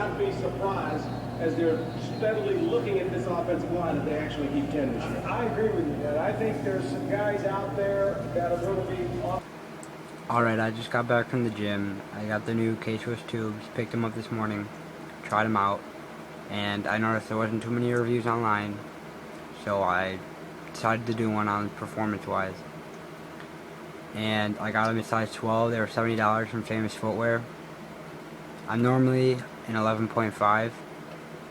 not be surprised as they're steadily looking at this offensive line if they actually keep 10 this year. I agree with you, Dad. I think there's some guys out there that are going to be off. Alright, I just got back from the gym. I got the new K-Swiss tubes, picked them up this morning, tried them out, and I noticed there wasn't too many reviews online, so I decided to do one on performance-wise. And I got them in size 12. They were $70 from Famous Footwear. I'm normally an 11.5,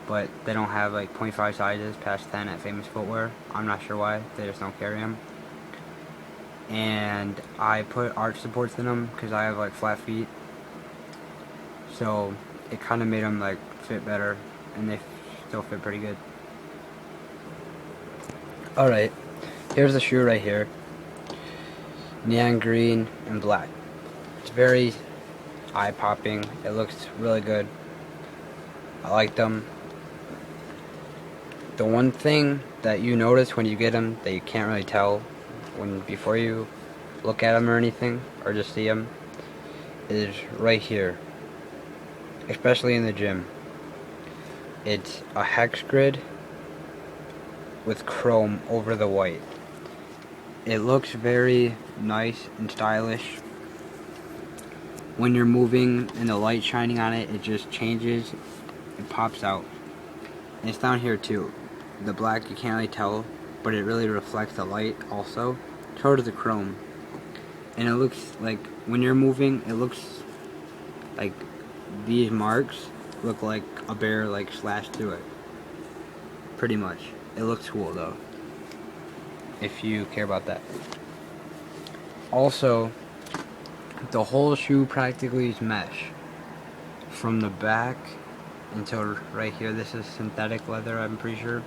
but they don't have like 0.5 sizes past 10 at Famous Footwear. I'm not sure why, they just don't carry them. And I put arch supports in them because I have like flat feet, so it kind of made them like fit better, and they still fit pretty good. Alright, here's the shoe right here. Neon green and black. It's very eye-popping. It looks really good. I like them. The one thing that you notice when you get them that you can't really tell before you look at them or anything, or just see them, is right here, especially in the gym. It's a hex grid with chrome over the white. It looks very nice and stylish. When you're moving and the light shining on it, it just changes, it pops out. And it's down here too. The black you can't really tell, but it really reflects the light also. So does the chrome. And it looks like, when you're moving, it looks like these marks look like a bear like slashed through it. Pretty much. It looks cool though, if you care about that. Also, the whole shoe practically is mesh. From the back until right here, this is synthetic leather, I'm pretty sure.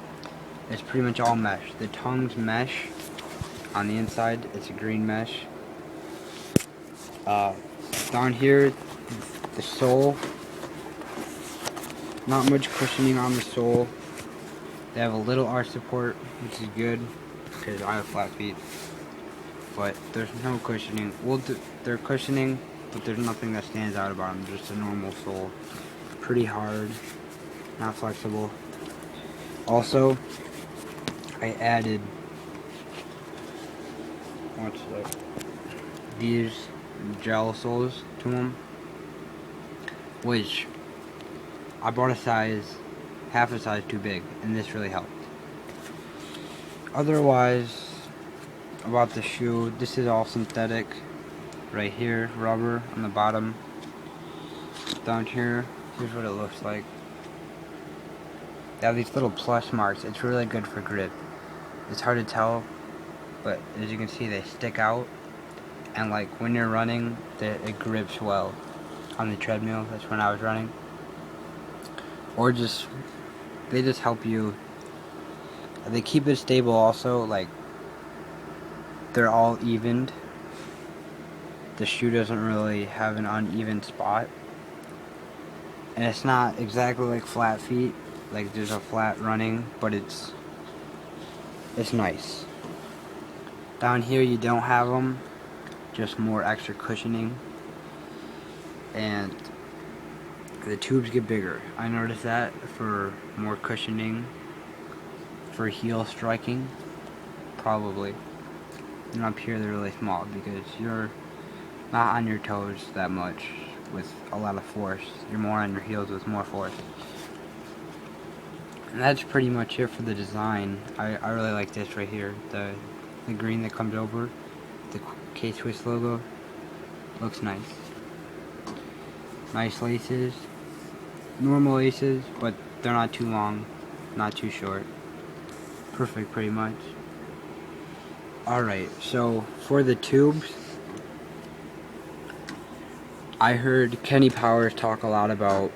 It's pretty much all mesh. The tongue's mesh. On the inside, it's a green mesh. Down here, the sole, not much cushioning on the sole. They have a little arch support, which is good, because I have flat feet. But there's no cushioning. Well, they're cushioning, but there's nothing that stands out about them. Just a normal sole. Pretty hard, not flexible. Also, I added these gel soles to them, which I bought a size, half a size too big, and this really helped. Otherwise, about the shoe, this is all synthetic. Right here, rubber on the bottom. Down here, here's what it looks like. They have these little plus marks. It's really good for grip. It's hard to tell, but as you can see, they stick out. And like when you're running, it grips well on the treadmill. That's when I was running. Or they just help you. They keep it stable also. Like, they're all evened. The shoe doesn't really have an uneven spot. And it's not exactly like flat feet. Like there's a flat running, but it's nice. Down here you don't have them. Just more extra cushioning, and the tubes get bigger. I noticed that, for more cushioning for heel striking, probably. And up here they're really small because you're not on your toes that much with a lot of force. You're more on your heels with more force. And that's pretty much it for the design. I really like this right here, the green that comes over the K-Swiss logo. Looks nice. Nice laces. Normal laces, but they're not too long, not too short. Perfect, pretty much. Alright, so for the tubes, I heard Kenny Powers talk a lot about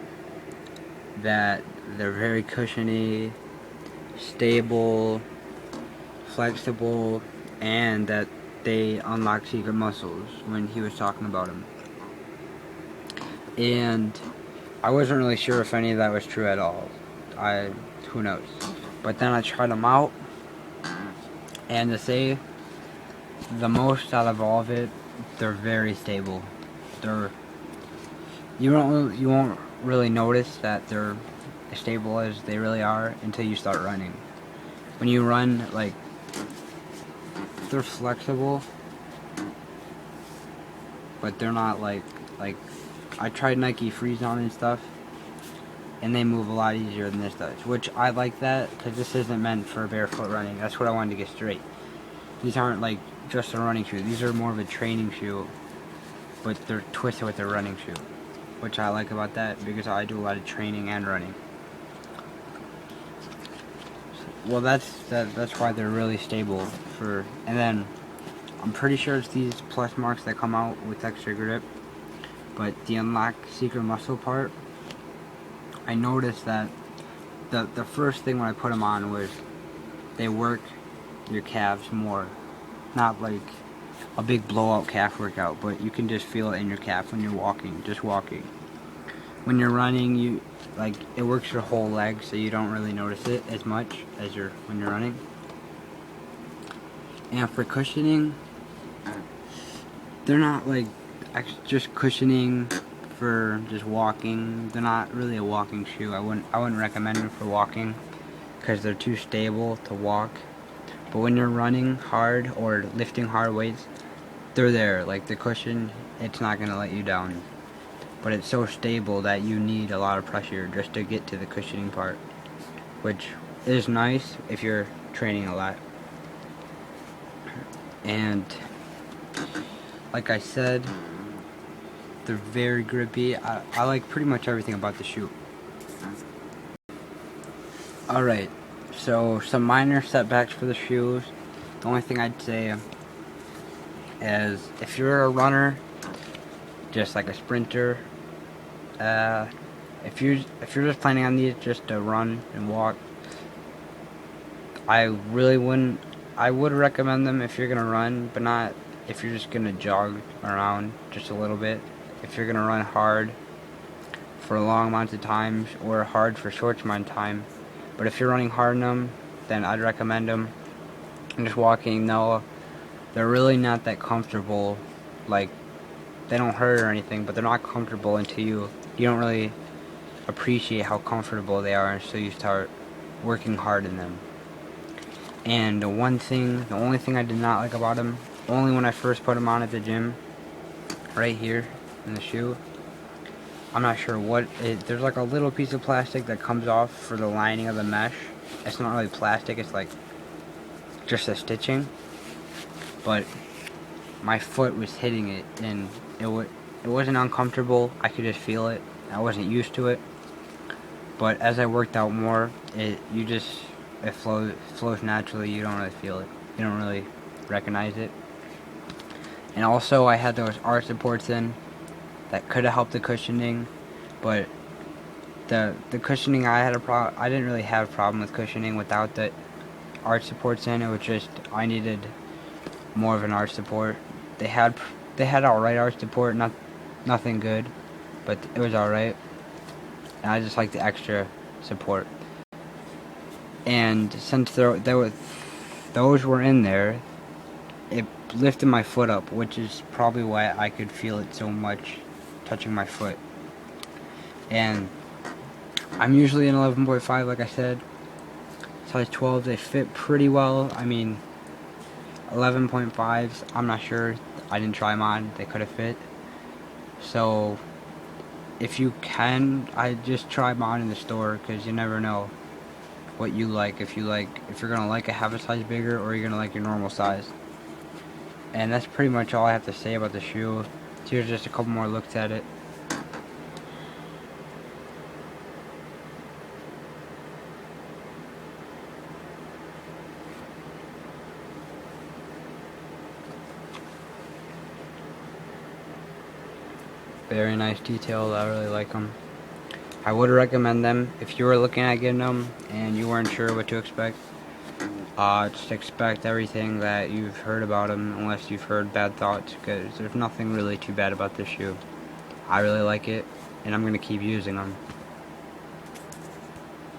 that they're very cushiony, stable, flexible, and that they unlock secret muscles when he was talking about them. And I wasn't really sure if any of that was true at all. Who knows? But then I tried them out, and to say the most out of all of it, they're very stable. You won't really notice that they're as stable as they really are until you start running. When you run, like, they're flexible, but they're not like I tried Nike Freeze On and stuff, and they move a lot easier than this does, which I like that because this isn't meant for barefoot running. That's what I wanted to get straight. These aren't like just a running shoe. These are more of a training shoe, but they're twisted with a running shoe, which I like about that because I do a lot of training and running. Well, that's why they're really stable for. And then I'm pretty sure it's these plus marks that come out with extra grip, but the unlock secret muscle part, I noticed that the first thing when I put them on was they work your calves more. Not like a big blowout calf workout, but you can just feel it in your calf when you're walking, just walking. When you're running, it works your whole leg, so you don't really notice it as much as when you're running. And for cushioning, they're not like just cushioning for just walking. They're not really a walking shoe. I wouldn't recommend them for walking because they're too stable to walk. But when you're running hard or lifting hard weights, they're there. Like the cushion, it's not gonna let you down. But it's so stable that you need a lot of pressure just to get to the cushioning part, which is nice if you're training a lot. And like I said, they're very grippy. I like pretty much everything about the shoe. Alright, so some minor setbacks for the shoes. The only thing I'd say is if you're a runner, just like a sprinter, if you're just planning on these just to run and walk, I would recommend them if you're gonna run, but not if you're just gonna jog around just a little bit. If you're gonna run hard for long amounts of times or hard for short amount of time, but if you're running hard in them, then I'd recommend them. And just walking, no, they're really not that comfortable. Like, they don't hurt or anything, but they're not comfortable until you don't really appreciate how comfortable they are until you start working hard in them. And the only thing I did not like about them, only when I first put them on at the gym, right here in the shoe, I'm not sure what there's like a little piece of plastic that comes off for the lining of the mesh. It's not really plastic, it's like just a stitching, but my foot was hitting it and it wasn't uncomfortable. I could just feel it. I wasn't used to it, but as I worked out more, it flows naturally. You don't really feel it. You don't really recognize it. And also, I had those arch supports in that could have helped the cushioning, but the cushioning I didn't really have a problem with cushioning without the arch supports in. It was just I needed more of an arch support. They had alright arch support, nothing good, but it was alright. And I just like the extra support. And since those were in there, it lifted my foot up, which is probably why I could feel it so much touching my foot. And I'm usually an 11.5, like I said. Size 12, they fit pretty well. I mean, 11.5s, I'm not sure. I didn't try them on. They could have fit. So, if you can, I just try them on in the store, because you never know what you like. If you're gonna like a half a size bigger, or you're gonna like your normal size. And that's pretty much all I have to say about the shoe. Here's just a couple more looks at it. Very nice detail. I really like them. I would recommend them if you were looking at getting them and you weren't sure what to expect. Just expect everything that you've heard about them, unless you've heard bad thoughts, because there's nothing really too bad about this shoe. I really like it, and I'm going to keep using them.